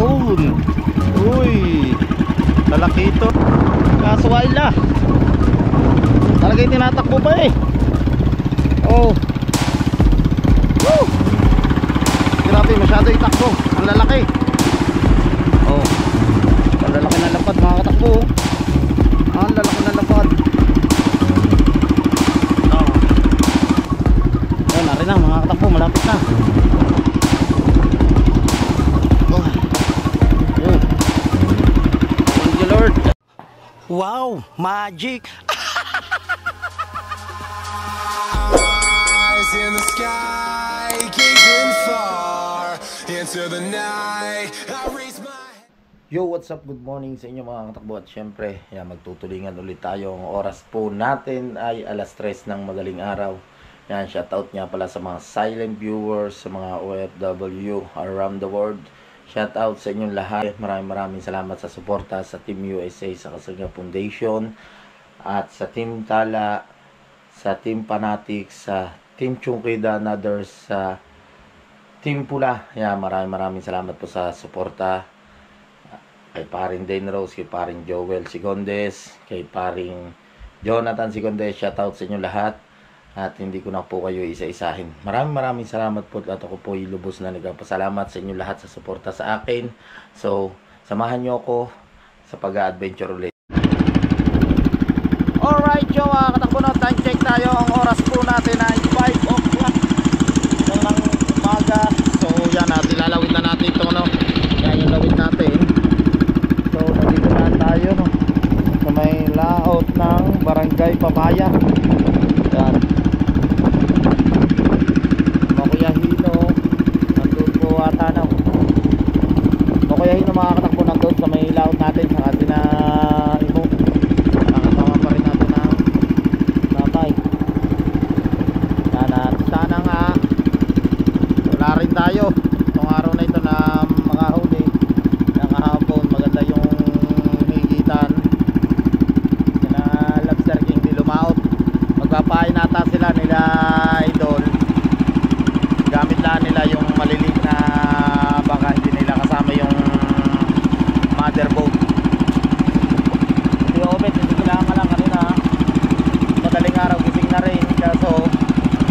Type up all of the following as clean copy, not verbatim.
Yun. Uy, lalaki ito. Kaso wala. Talaga yung tinatakbo pa eh. Oh. Woo! Grabe, masyado itakbo. Ang lalaki. Oh. Ang lalaki ng lapad mga katakbo. Ang lalaki ng lapad. Oh. Ayun, narin na mga katakbo. Malapit na. Oh. Ayun. Thank you Lord. Wow, magic. Eyes in the sky, gazing far into the night. I raise my... Yo, what's up? Good morning sa inyo mga katakbo. At syempre, yan, magtutulingan ulit tayo. Ang oras po natin ay alas 3 ng madaling araw. Yan, shoutout nga pala sa mga silent viewers, sa mga OFW around the world. Shoutout sa inyong lahat. Maraming salamat sa suporta sa Team USA, sa Kasaga Foundation, at sa Team Tala, sa Team Fanatics, sa Team Chungkida, and others, sa Team Pula. Yan, maraming salamat po sa suporta. Kay paring Dane Rose, kay paring Joel Sigondes, kay paring Jonathan Sigondes, shoutout sa inyo lahat. At hindi ko na po kayo isa-isahin. Maraming salamat po. At ako po ilubos na nagpapasalamat sa inyo lahat sa suporta sa akin. So, samahan nyo ako sa pag-adventure ulit. Alright, yo, katakbo na. Time check tayo. Ang oras po natin ay 5 o'clock ng umaga. So, yan, ilalawid na natin ito, no? Yan yung lawid natin. So, nandito na tayo, no? Sa may layout ng Barangay Papaya. Yan. Makuyahino. Nandun po ata, no? Makuyahino mga katakbo nandun sa may layout natin. Saka sinaimo. Nakasama pa rin natin ang tatay. Yan, at sana nga wala rin tayo itong araw na ito na makahuli. Nakahapon maganda yung higitan na Lobster King di lumaot. Magpapain nata sila nila idol. Gamit lang nila yung maliliit na baka, hindi nila kasama yung mother boat. Hindi obet, hindi kailangan lang kanina. Madaling araw gising na rin. Kaso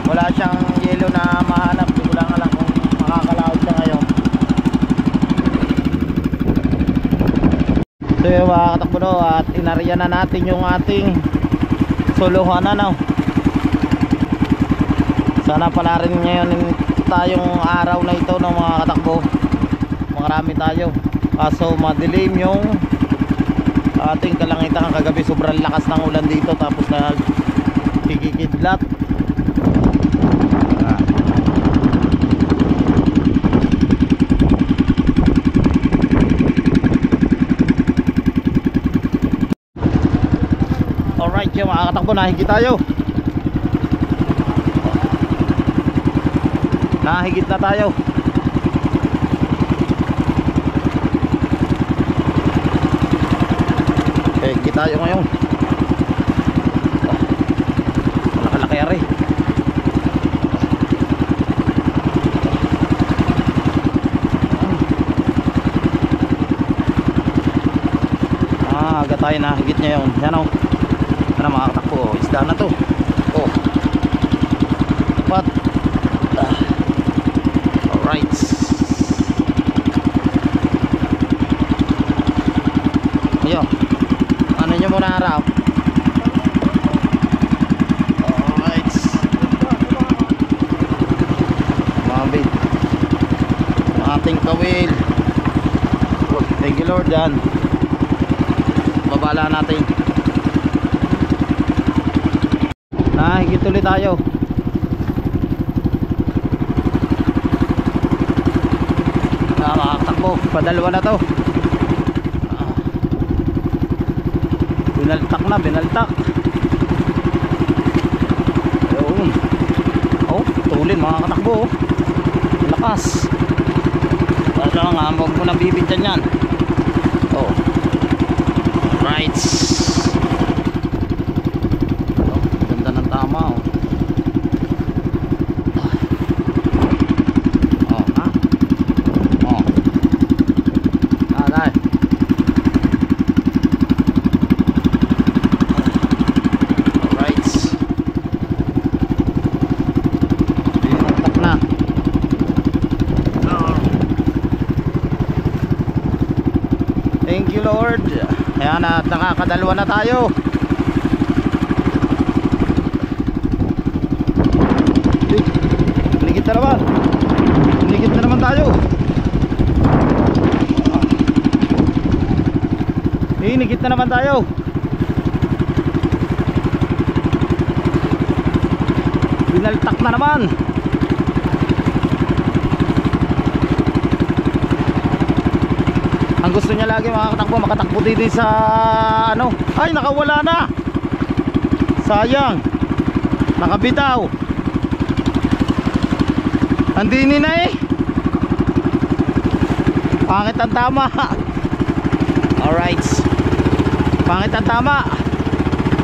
wala siyang yelo na mahanap. Hindi ko lang alam kung makakalaot siya ngayon. So yung mga katakbo no, at inariyan na natin yung ating suluhan na, no? Sana pala rin ngayon tayong araw na ito ng mga katakbo. Makarami tayo. Kaso madilim yung ating kalangitan. Kagabi sobrang lakas ng ulan dito. Tapos nagkikidlat. Alright yung mga katakbo, nahigit tayo. Nahigit na tayo. Higit tayo ngayon. Nakalaki ari. Agad tayo, nahigit niya yun. Yan o. Ano mga katakbo, isda na to. Oh. Pat. Alright. Yo. Ano nyo muna harap? Alright. Mabit ating kawil. Thank you Lord. Yan, babala natin. Nahigit ulit tayo. Nakakatakbo, padalwa na to. Binaltak na, binaltak. Ayun. Oh, tulin mga katakbo. Lakas. Basta nga, huwag mo nang bibigyan yan. Oh. Right. Oh, ganda ng tama oh. Lord. Ayan, at nakakadalawa na tayo. Ligit na naman. Ligit na naman tayo. Inigit na naman tayo. Binaltak na naman. Ang gusto niya lagi makakatakbo, makatakbo din sa ano. Ay, nakawala na. Sayang. Nakabitaw. Andini na eh. Pangit ang tama. Alright. Pangit ang tama.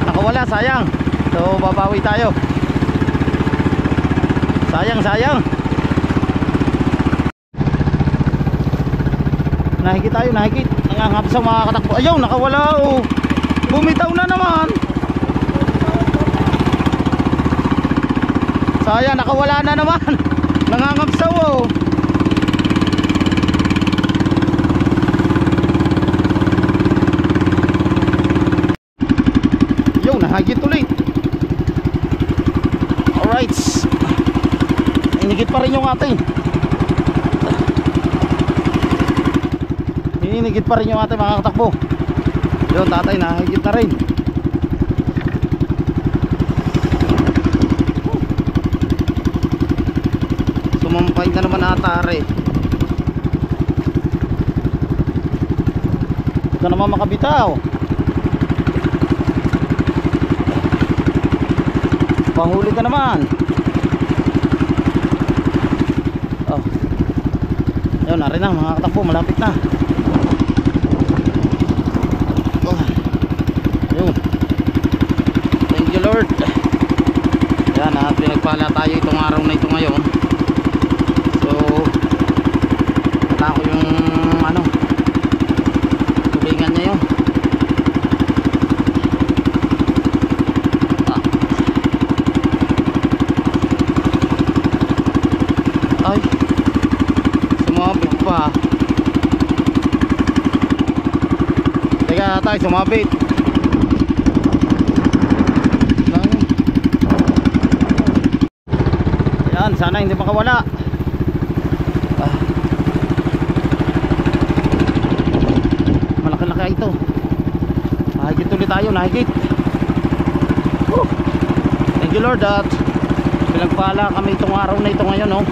Nakawala, sayang. So babawi tayo. Sayang, sayang. Nahigit tayo, nahigit. Nangangap sa mga katakbo. Ayaw, nakawala oh. Bumitaw na naman. Sayang, nakawala na naman. Nangangapsaw oh. Yo, nahagit ulit. Alright. Inigit pa rin yung ating. Inigit pa rin yung ating mga katakbo. Yun, tatay, nahagit na rin. Sumampay na naman atare. Ito naman makabitaw. Pahuli ka naman. Oh. Yun, narin na mga katakbo, malapit na. Oh. Yun. Thank you Lord. Yan, at pinagpala tayo itong araw na ito ngayon. So ako yung ano, tulingan niya yun. Ay, sumabit pa. Teka tayo, sumabit. Yan, sana hindi makawala. Malaki-laki ito. Nahigit ulit tayo, nahigit. Thank you Lord at pinagpala kami itong araw na ito ngayon oh.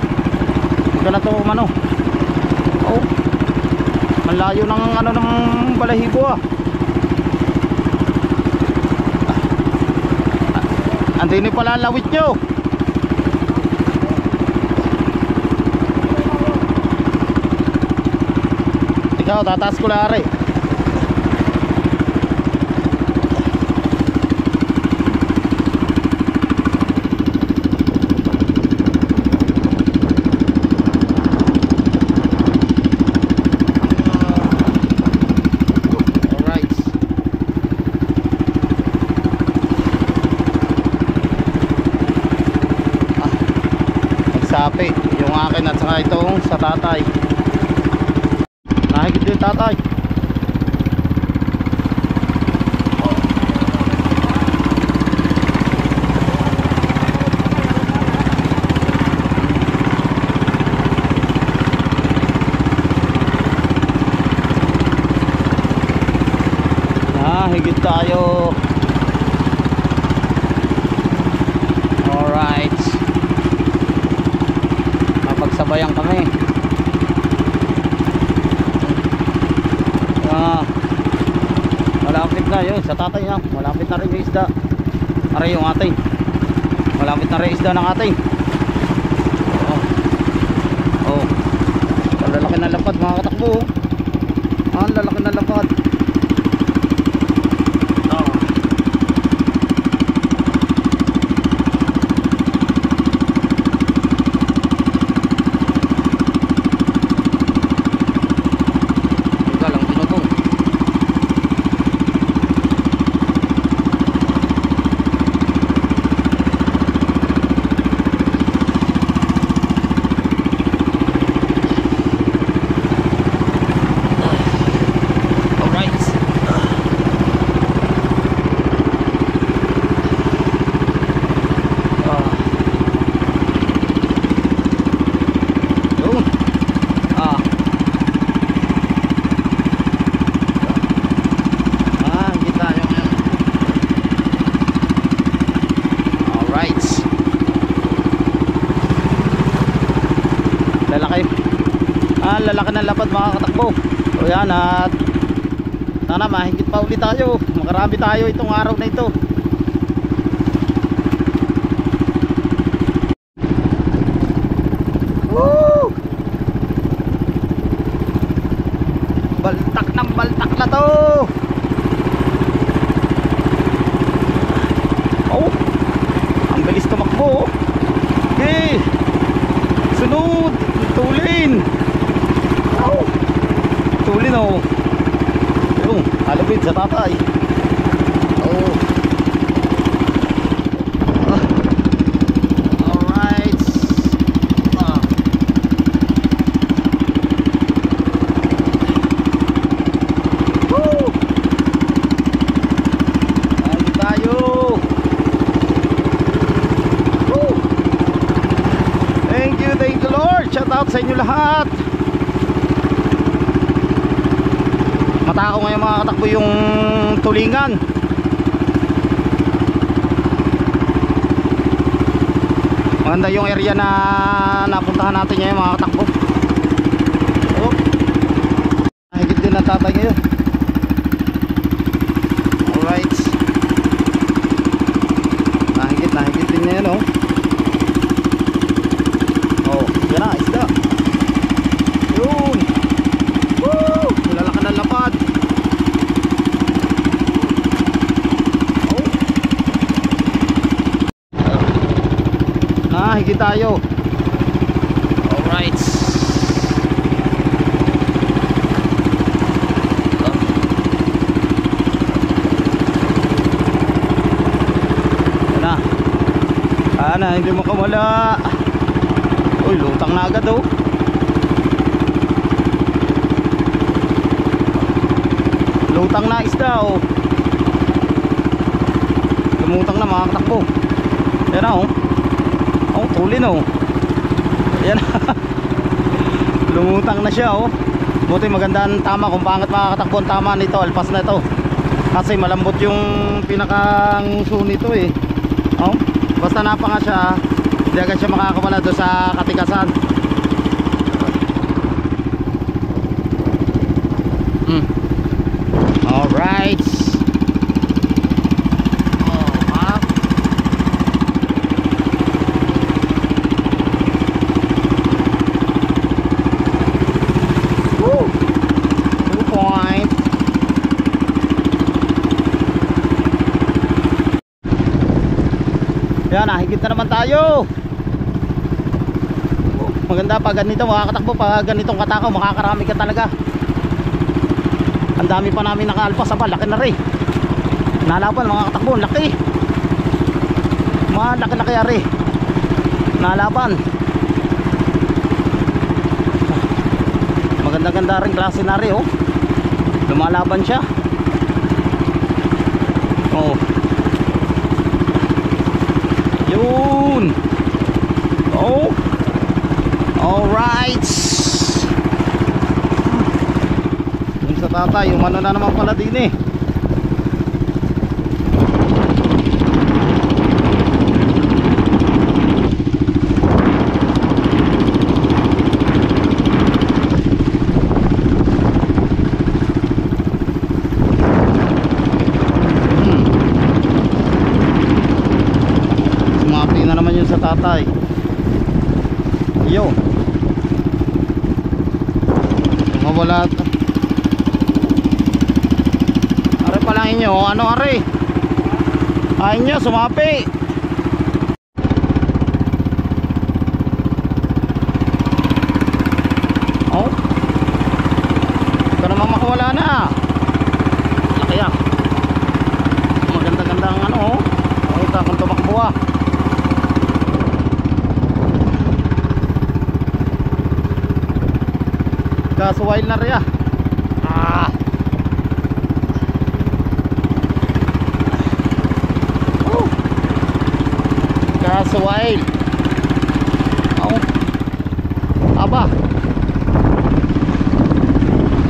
Ito na to mano. Oh. Malayo ng ano ng balahibo ah. Andini pala ang lawit nyo. Ikaw, tataas ko lari. Sapi yung akin at saka itong sa tatay. Nahigit din tatay. Nahigit tayo. Alright, pagsabayan kami. Malapit na yun sa tatay na. Malapit na rin yung isda. Aray yung ating. Malapit na rin isda ng ating. Oh. Ang lalaki na lapad mga katakbo. Ang lalaki na lapad. lalaki ng lapad mga katakbo. So yan, at sana mahigit pa ulit tayo, makarami tayo itong araw na ito. Woo! Baltak ng baltak na to. Oh, ang bilis tumakbo. Okay, sunod, tulin. Oh, tulin oh. Ayun, alapit sa tatay. Oh. Alright. Woo! Ayun tayo. Woo! Thank you Lord. Shout out sa inyo lahat. Matao ngayon mga katakbo yung tulingan. Maganda yung area na napuntahan natin ngayon mga katakbo. Oh, nahigit din ang tatay ngayon. Alright, nahigit din ngayon oh. Oh, yan na, isda. Yun. Woo! Nilalakan ng lapad. Oh. Higit tayo. Alright. Yan na. Sana hindi makawala. Uy, lutang na agad oh. Lutang na isda oh. Lumutang na mga katakbo. Yan na oh. Oh, tulin oh. Yan. Lumutang na siya oh. Buti maganda ang tama, kung pangit makakatakbo ang tama nito, alpas na ito. Kasi malambot yung pinakang nito eh. Oh, basta napanga siya, hindi agad siya makakawala doon sa katikasan. Alright. Yan, higit na naman tayo. Maganda pag ganito mga katakbo, pag ganitong katakaw makakarami ka talaga. Ang dami pa namin nakaalpas, aba, laki na rin. Nalaban mga katakbo, laki. Malaki-laki ari. Nalaban. Maganda-ganda rin klase na rin oh. Lumalaban siya. Oh. Yun. Oh. Alright. Yung sa tatay, yung ano na naman pala din eh. Sumapi na naman yun sa tatay. Yo. Mawala. Are pa lang inyo, ano are? Ayun nyo, sumapi. Oh. Ito naman makawala na. Kaya maganda-ganda ang ano oh. Makita kung tumakbo ah. Kasuwail na rin ah. Kasuwail. Oh. Aba.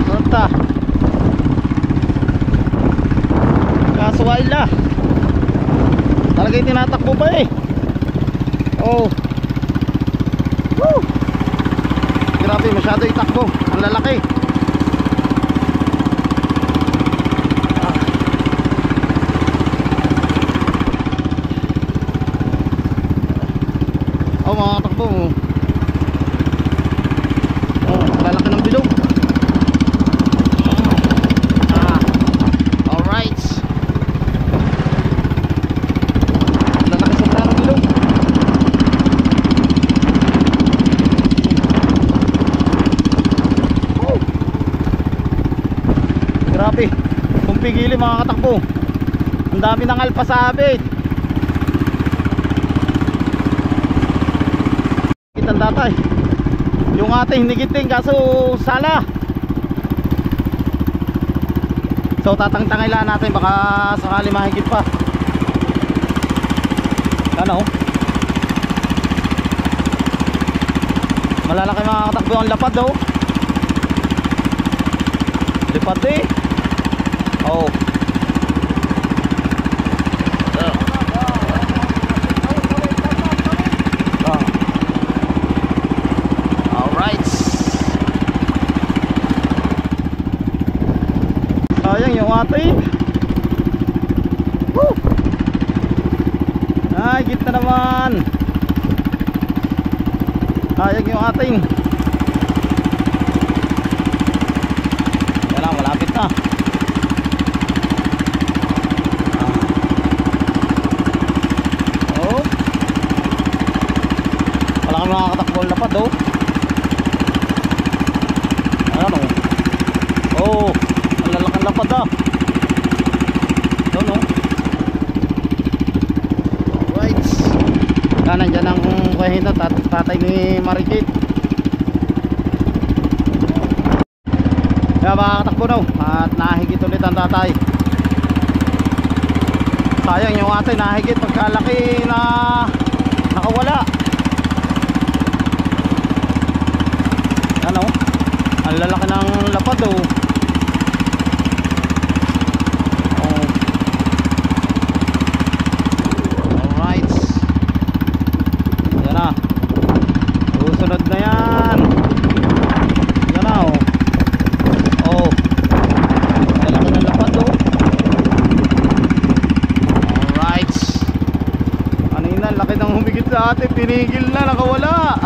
Nanta. Kasuwail na. Talagang tinatakbo pa eh. Oh. Woo. Grabe, masyado itakbo. Ang ang lalaki. Oh, mga katakbo. Oh, lalaki ng bilog. Alright. Lalaki sobra ng bilog. Oh. Grabe. Kung pigili mga katakbo. Ang dami ng alpasabit. Kitang datay. Yung ating hinigiting kaso sala. So tatang-tangailan natin baka sakali mahigit pa. Ano? Malalaki mga katakbo ang lapad daw. Lipad eh. Oh. Alright. Sayang yung ating. Woo! Ay, gitna naman. Sayang yung ating. Yan lang, malapit na. Oh. Wala kang mga katakbol lapad oh. Ano? Oh, ang lalaking lapad ah. Doon oh. Alright. Nandyan ang kuhina tatay ni Marikit. Kaya mga katakbo no. At nahigit ulit ang tatay. Sayang yung atay nahigit pagkalaki na nakawala. Ano? Ang lalaki ng lapad oh. Oh. Alright. Yan na. Susunod na yan. Yan na oh. Oh. Ang lalaki ng lapad oh. Alright. Kanina laki ng humigit sa atin. Pinigil na, nakawala.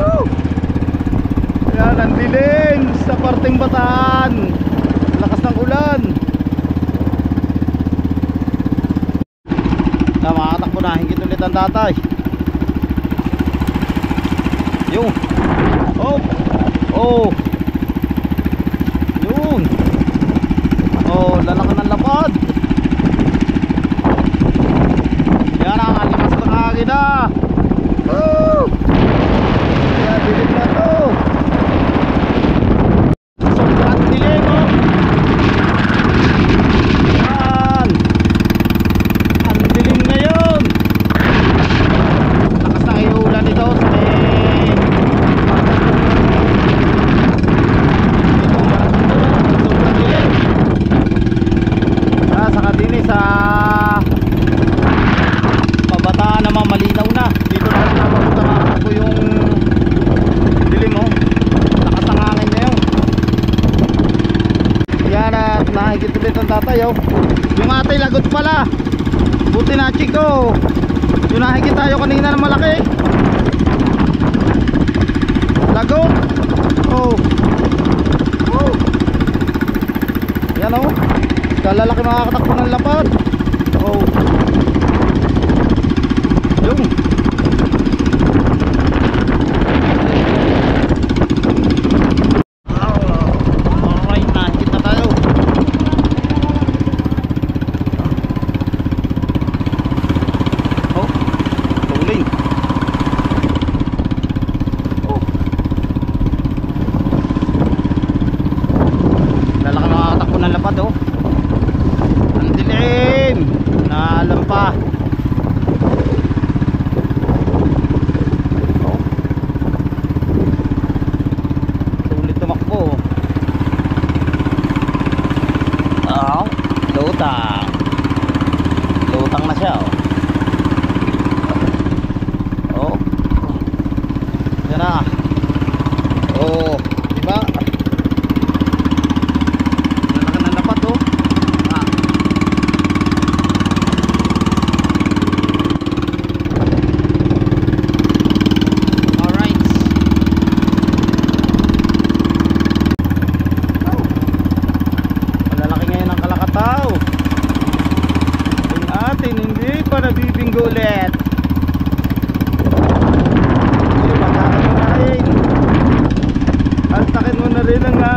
Woo! Yan ang dilim sa parteng Bataan. Lakas ng ulan. Na makatakbo na higit ulit ang tatay. Yung oh. Oh. Yun. Oh, lalaki ng lapad. Yan ang lakas ng hangin na. Oh. Yan dilim na to. Tatay oh. Yung atay lagot pala. Buti na chiko. Yung nahigit tayo kanina ng malaki. Lagot. Oh. Oh. Yan oh. Kalalaki makakatakbo ng lapad. Oh. Yung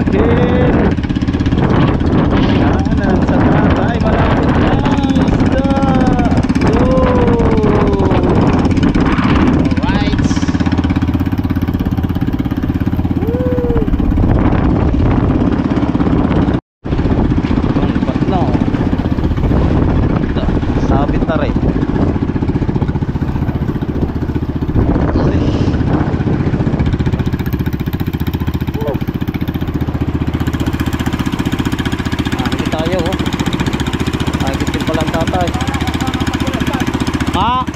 natin. Kanan sa tatay, malapit na isda. Alright. Ba't na oh. Sabit na rin. Ha?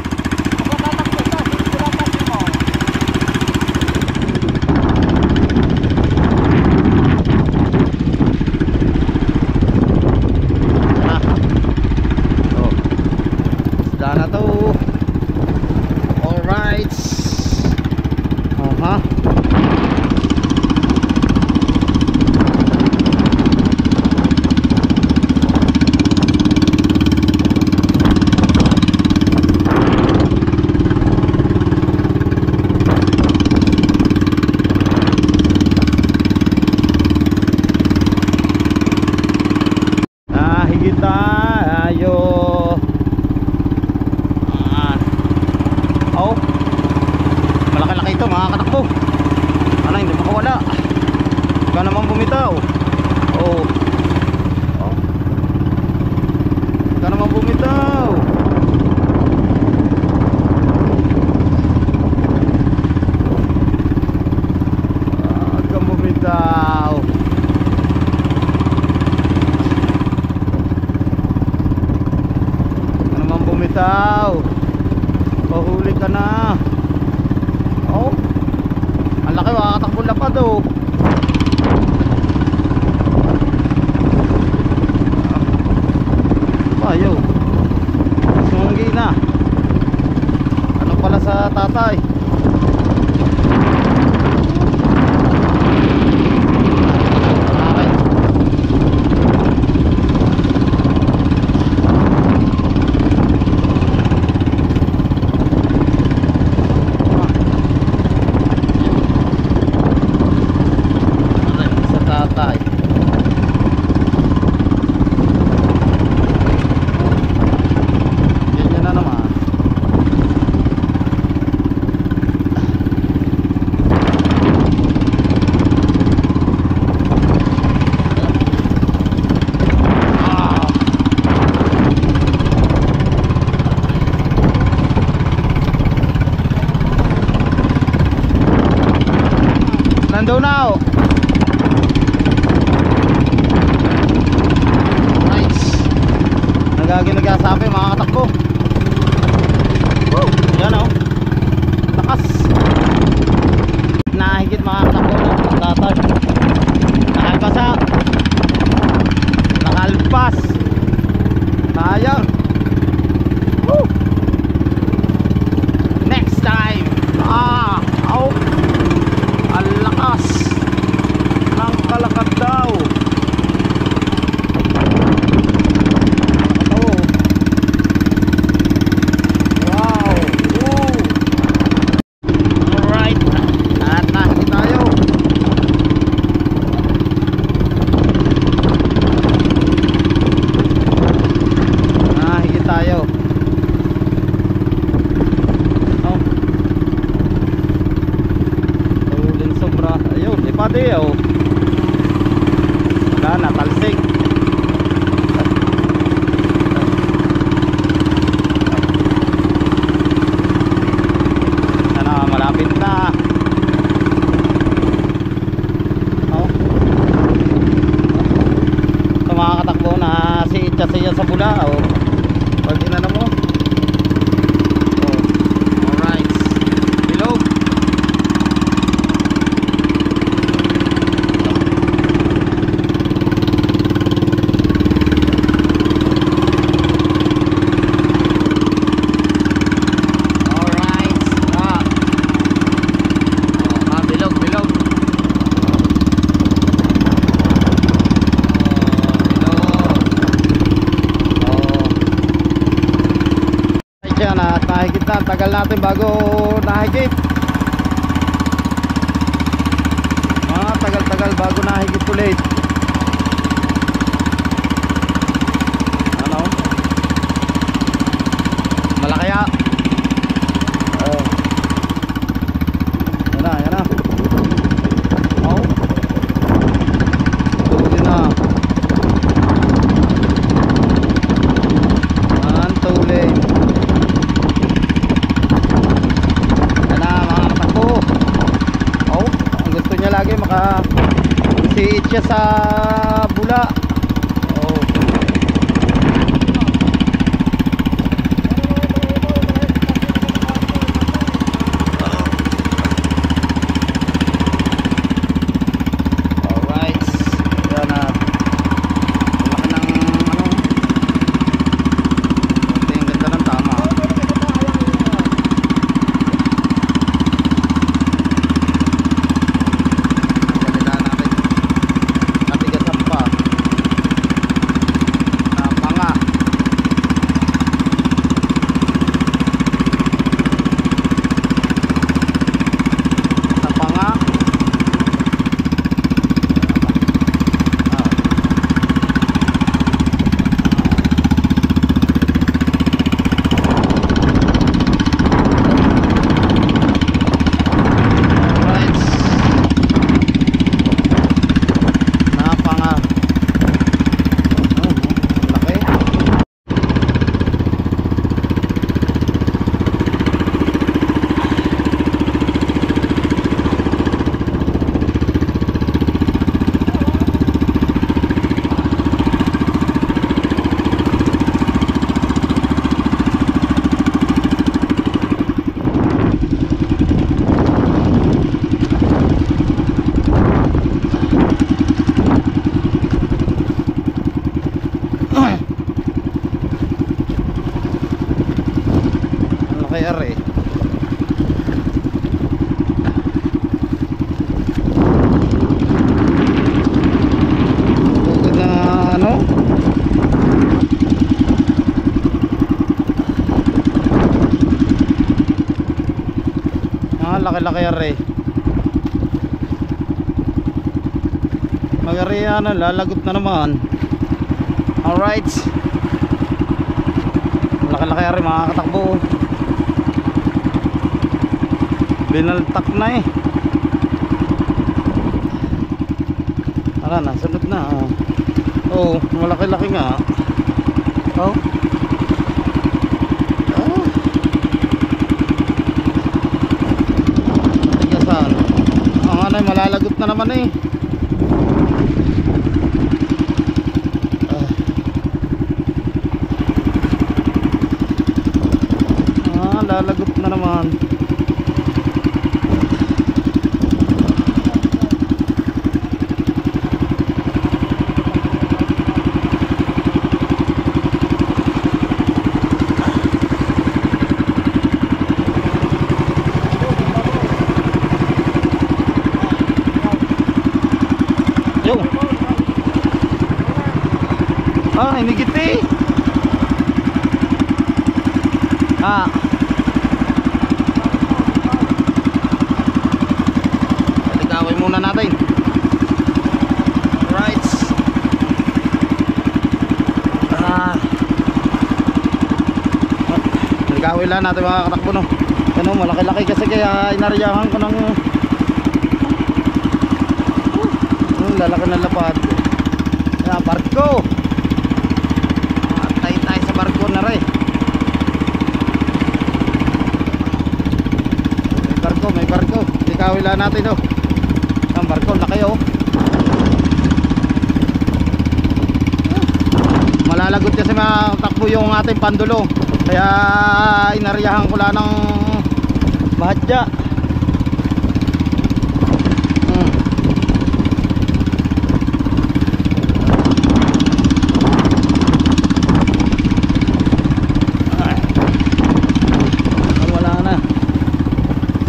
Oh. Isda na to. Alright. Ha? Tayo. Oh. Malaki-laki ito mga katakbo. Ano, hindi makawala. Huwag naman bumitaw. Oh. Oh. Huwag naman bumitaw. Huwag kang bumitaw. Bumitaw. Pahuli ka na. Oh. Ang laki, makakatakbo lapad oh. Ayaw. Sunggi na. Ano pala sa tatay? Nandun na oh. Nice. Nagsasabi mga katakbo. Yan oh. Takas. Nahigit mga katakbo ng tatay. Nakalpasa. Nakalpas. Sayang. Next time. Oh. Ang lakas ng kalakad daw. Wow. Alright. At nahit tayo. Nahigit tayo. Ayun, ipati oh. Wala na, talsik. Sana malapit na. Oh. Ito mga katakbo na si Itcha siya sa bula oh. Pag inano mo. Oh. Alright. Bilog. Yan at nahigit na, tagal natin bago nahigit. Tagal-tagal bago na higit ulit. Ano? Malakaya. Yan na, yan na. Oh. Tuloy na. Yan, tuloy. Yan na, mga katakbo. Oh, ang gusto niya lagi maka-siit siya sa bula. Oh. Alright. Yan na. Laki ng ano. Ito yung ganda ng tama. Galitaan natin. Natigasan pa. Napanga. Napanga. Alright. Napanga. Laki. Ang laki are. Tugod na ano? Laki-laki are. Magari ano, lalagot na naman. Alright. Laki-laki are mga katakbo. Binaltak na eh. Ala na, sunod na. Oh, malaki-laki nga. Oh. Oh. Tigasan. Ang ano, malalagot na naman eh. Lalagot na naman. Yo. Hinigit eh. Ligawin muna natin. Right. Ligawin lang natin mga katakbo, no. Ano, malaki-laki kasi kaya inaryahan ko ng lalaki ng lapad. Barko. Atay tayo sa barko na rin. May barko. Likawin lang natin, oh. Ang barko, laki, oh. Malalagot kasi matakbo yung ating pandulo. Kaya inaryahan ko lang ng bahadya. Wala na.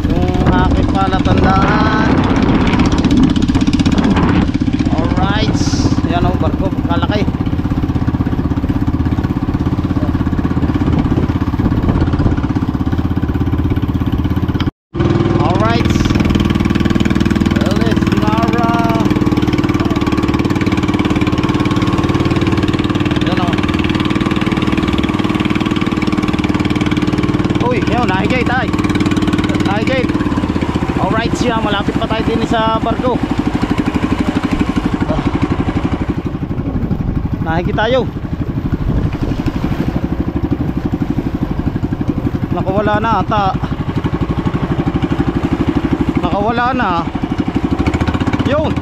Yung aking palatandaan. Alright. Yan, oh, barko. Kalaki. Alright siya, malapit pa tayo din sa barko. Nahigit tayo. Nakawala na ata. Nakawala na. Yun,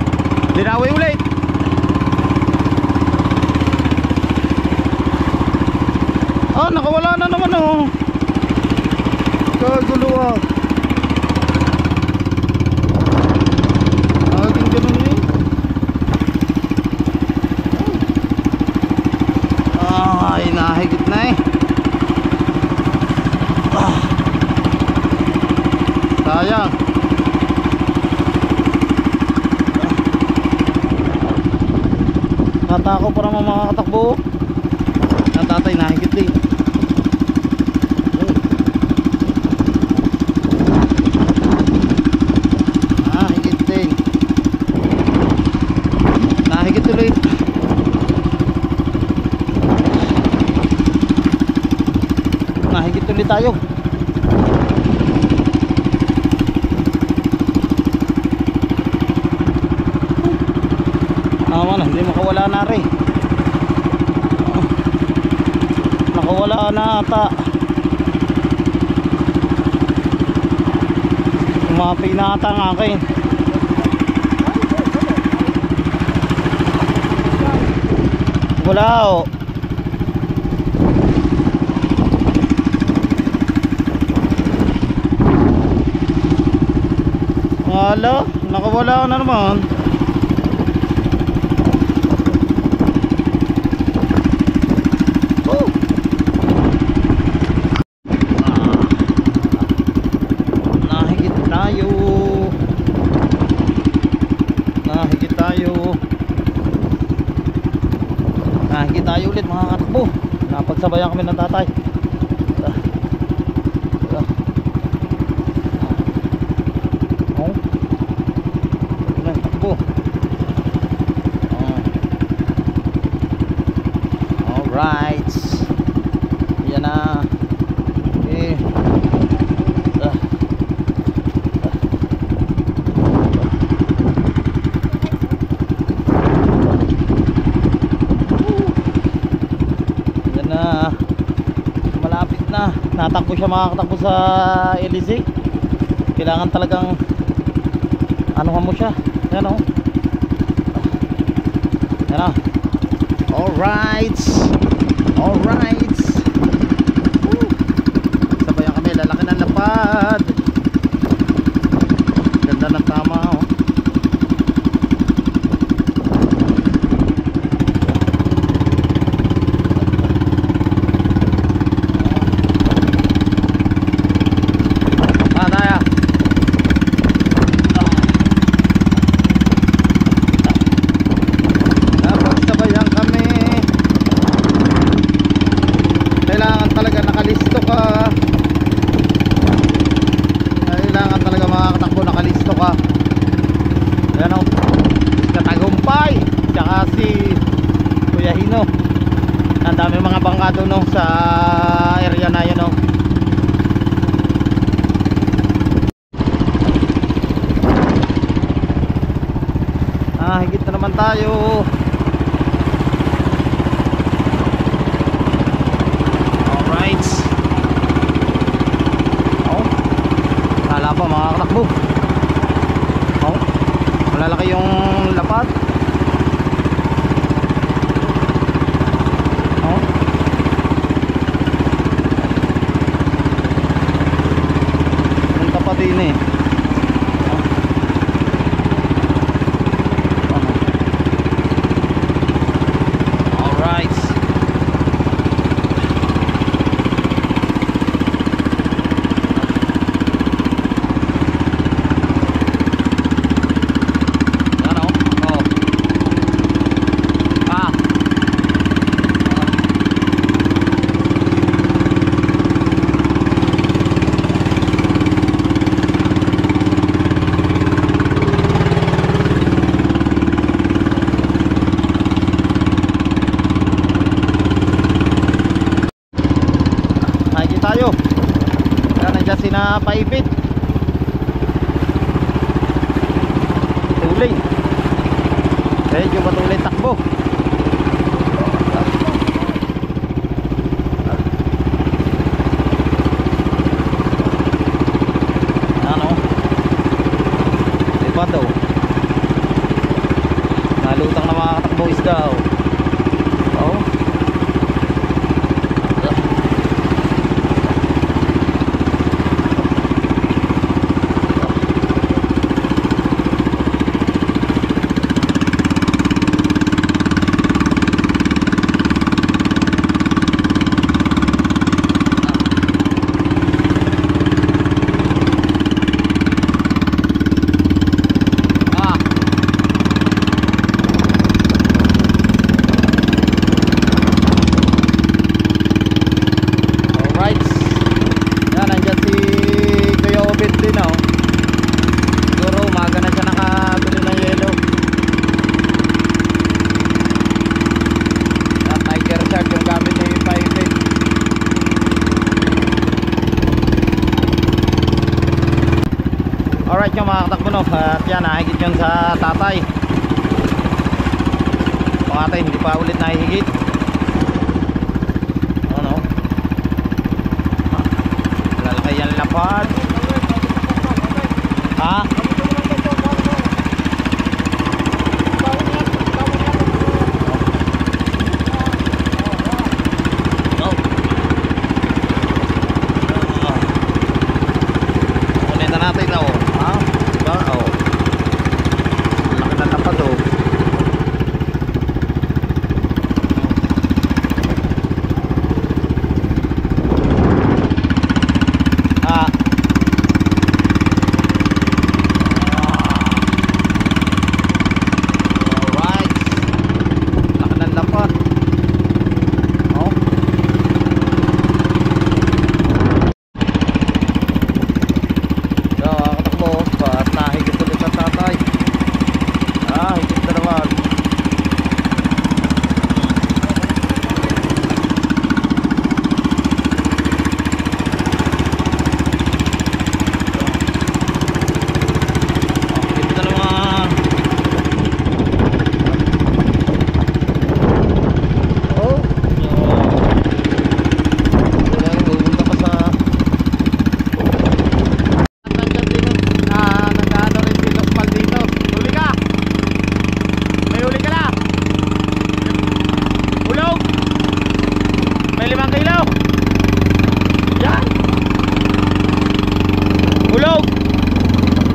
dinawi ulit. Ah, nakawala na naman oh. Kagulo ah. Naging ganun eh. Ay, nahigit na eh. Sayang. Natako para makakatakbo. Ang tatay nahigit din. Nahigit din. Nahigit tuloy. Nahigit tuloy tayo. Hindi makawala na rin. Nakawala na ata. Umapi na ata ang akin. Wala o. Wala, nakawala na naman. Nahigit tayo ulit mga katakbo. Napagsabayan kami ng tatay. Oh, takbo. Alright. Yan na. Okay. Natakbo siya, makakatakbo sa LEC. Kailangan talagang anuhan mo siya. Yan o. Yan o. Alright. Alright. Sabayan kami, lalaki ng lapad. Ganda ng tama o. Ang dami mga bangka doon no, sa area na yun no. Higit na naman tayo. Alright. Oh, lala pa mga katakbo. Oh, malalaki yung lapad. Din eh. Alright. Tayo. Kaya nandiyan sinapaipit. medyo patuloy takbo. Ano? Diba to? Nalutang na mga katakbo isda oh. Oh. Alright yung mga katakbo no, at yan nahigit yun sa tatay. Kung atay hindi pa ulit nahihigit. Ano? Lalaki yan lapad. Ha? Kunin natin na oh.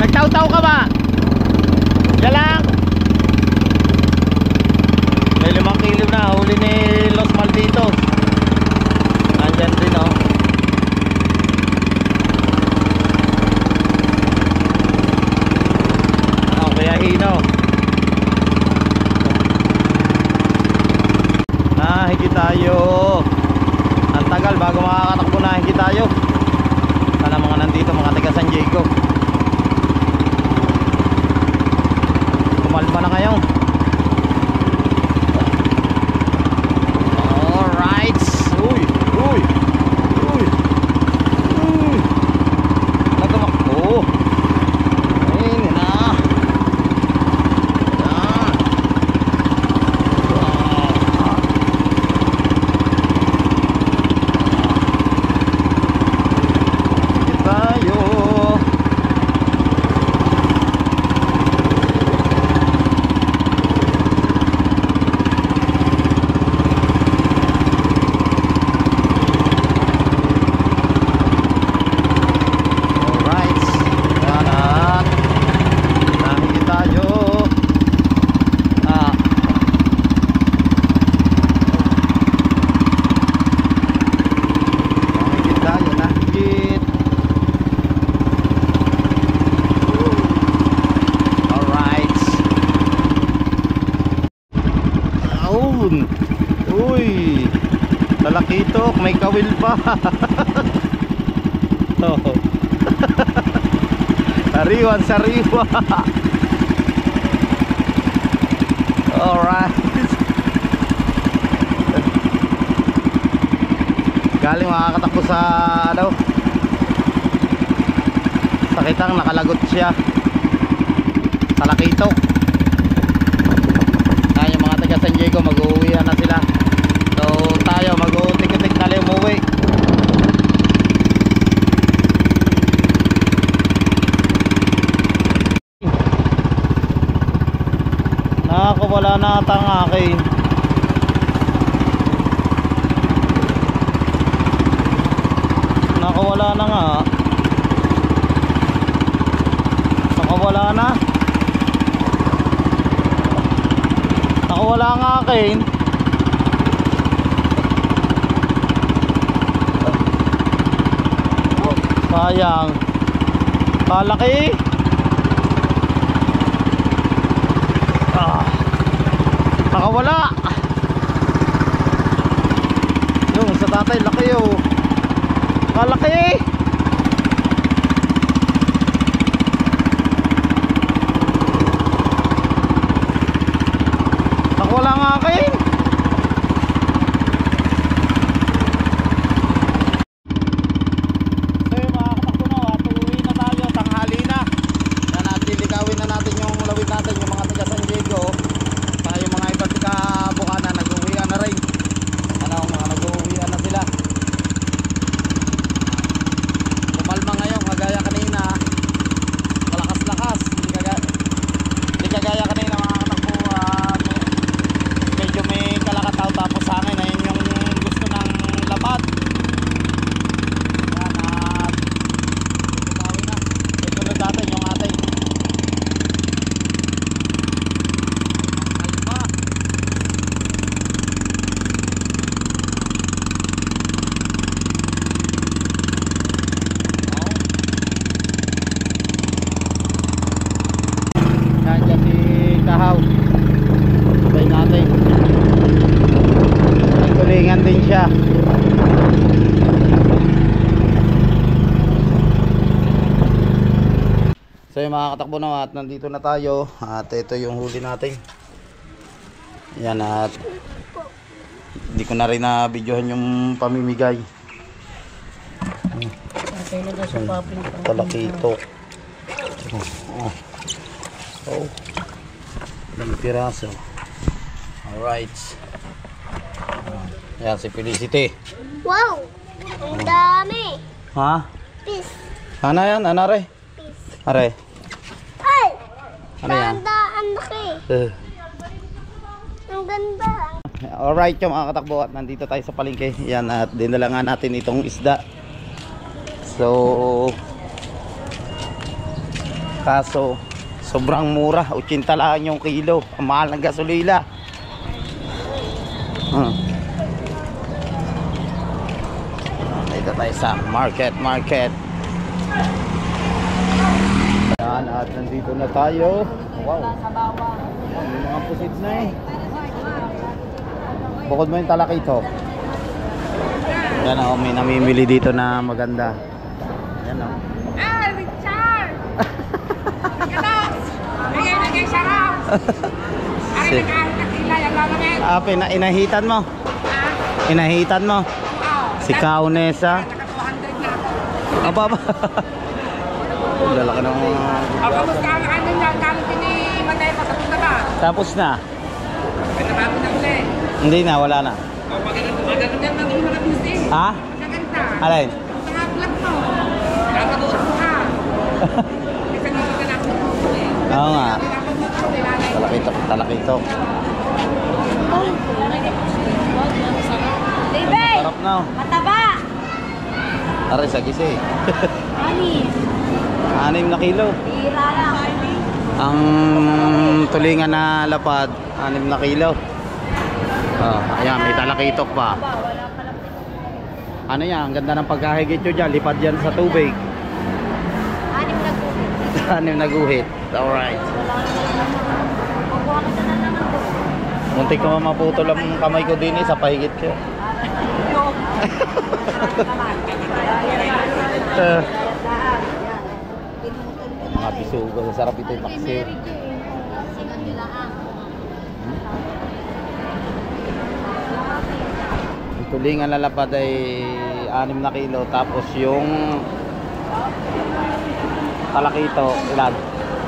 Nagtaw-taw ka ba? Yan lang. May 5 kilo na huli ni Los Malditos. Nandyan din oh. Ano kaya hino? Nahigit tayo. Ang tagal bago makakatakbo, nahigit tayo. Sana mga nandito, mga taga San Diego. Kumalma na ngayon. Alright. Uy, uy, uy, uy. Nagkamakbo. Ayun na. Uy, lalakitok, may kawil pa. Oh. Sariwan, sariwa. Alright. Galing makakatakbo sa ano, sakitang nakalagot siya sa lakitok. Nakawala na ata ang akin. Nakawala na nga. Nakawala na. Nakawala ang akin. Sayang. Kalaki. Nakawala. Yung sa tatay laki oh. Kalaki. Nakawala nga akin. So yung mga katakbo na, tuloy na tayo, tanghali na. Yan at lilikawin na natin yung lawid natin, yung mga taga San Diego. Saka yung mga iba't taga Bukana, nag-uwian na rin. Ano, mga nag-uwian na sila. Kumalma ngayon, kagaya kanina. Malakas-lakas. Hindi kagaya kanina mga katakbo. Medyo may kalakataw tapos hangin. Ayun yung gusto ng lapad. Yan at lilikawin na. Susunod natin yung ating kalma. Nandiyan si Kahaw. Sabay natin. Nagtulingan din siya. So yung mga katakbo na at nandito na tayo. At ito yung huli natin. Yan at hindi ko na rin na-videohan yung pamimigay. Talakito. Oh, ilang piraso. Alright. Yan si Felicity. Wow! Ang dami! Ha? Peace! Ano yan? Ano re? Peace! Are? Ay! Ano yan? Ganda! Ang laki! Ang ganda! Alright yung mga katakbo at nandito tayo sa palengke. Yan at dinala nga natin itong isda. So kaso sobrang mura, 80 lang yung kilo. Ang mahal ng gasolina. Dito tayo sa market. Yan at nandito na tayo. Wow. Yan, may mga pusit na eh. Bukod mo yung talakito. Yan o, may namimili dito na maganda. Yan o. Ah, Richard! Gatos! Nagay sarap! Ay, nag-ahit na sila, yung lalangin. Inahitan mo. Inahitan mo. Si Kaunesa. Naka-200 na ako. Aba. Lalaki ng mga... Kamusta ang ano niya, ang gamit ni Matay pa sa punta ba? Tapos na. Pinabago na ulit. Hindi na, wala na. Magaganda yan, maging mga busy. Ha? Magaganda. Alin? Sa nga vlog mo. Nakapag-uot mo ka. Kasi nandito ka na ako eh. Oo nga. Nakapag-uot mo, nilalay. Talakito. Baby! Sarap na. Mataba! Aray, sagis eh. Ani! 6 na kilo. Tira lang. Ang tulingan na lapad, 6 na kilo. Ayan, may talakitok pa. Ano yan, ang ganda ng pagkahigit nyo dyan. Lipad yan sa tubig. Anim na guhit. 6 na guhit. Alright. Kukuha ka na lang ako. Muntik ko maputol ang kamay ko din sa pahigit ko. Mga bisugo, sarap ito yung paksiw. Singan nila ang. Ang tulingan na lapad ay 6 na kilo. Tapos yung talakito, ilan?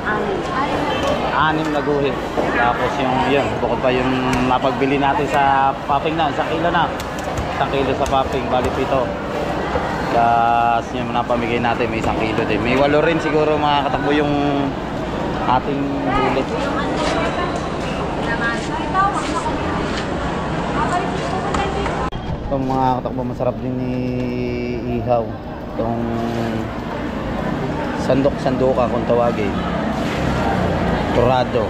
6 na guhit. Tapos yung yun, bukod pa yung napagbili natin sa popping na, 1 kilo na. 1 kilo sa popping, bali 7. Tapos yung napamigay natin may 1 kilo din. May 8 rin siguro mga katakbo yung ating hulit. Naman. Ito mga katakbo, masarap din ni ihaw. Itong sandok-sandoka kung tawagin. Torado.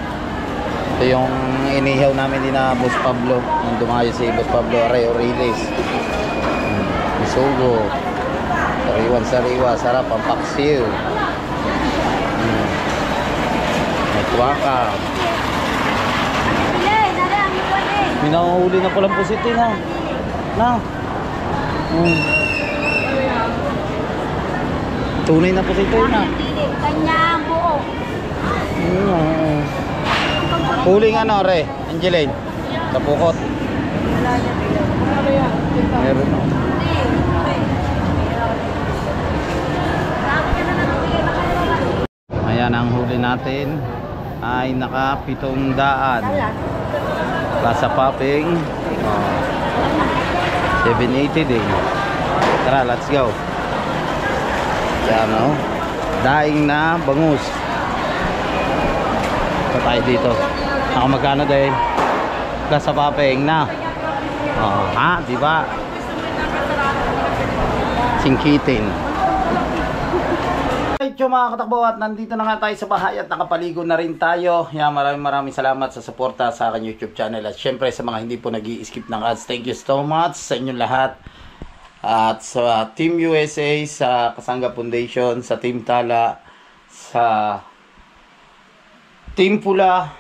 Ito yung inihaw namin din na Boss Pablo. Nung dumayo si Boss Pablo Aray Oriles. Isugo. Sariwan-sariwa. Sarap ang paksiw. May tuwaka. May nakahuli na palang pusit na. Tunay na pusit na. Kanya ang buo. Huling ano, Re? Angeline? Sa pukot. Meron na. Ayan ang huli natin ay naka 700. Plaza Popping. 780 din. Tara, let's go. Yan o. Daing na bangus. Ito tayo dito. Ako magkano din? Plaza Popping na. Ha? Diba? Singkitin. Ito mga katakbo, at nandito na nga tayo sa bahay at nakapaligo na rin tayo. Yan, maraming salamat sa suporta sa aking YouTube channel. At syempre sa mga hindi po nag-i-skip ng ads, thank you so much sa inyong lahat. At sa Team USA, sa Kasanga Foundation, sa Team Tala, sa Team Pula.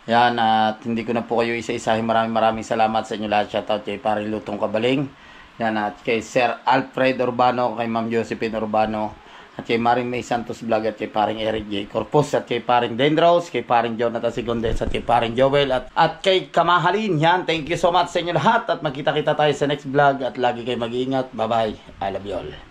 Yan, at hindi ko na po kayo isa-isahin. Maraming salamat sa inyo lahat. Shoutout kay Paring Lutong Kabaling. Yan, at kay Sir Alfred Urbano, kay Ma'am Josephine Urbano, at kay Maring May Santos Vlog, at kay Paring Eric J. Corpus, at kay Paring Dendros, kay Paring Jonathan Sigondes, at kay Paring Joel, at kay Kamahalin. Yan, thank you so much sa inyo lahat, at magkita-kita tayo sa next vlog, at lagi kayo mag-iingat. Bye bye, I love you all.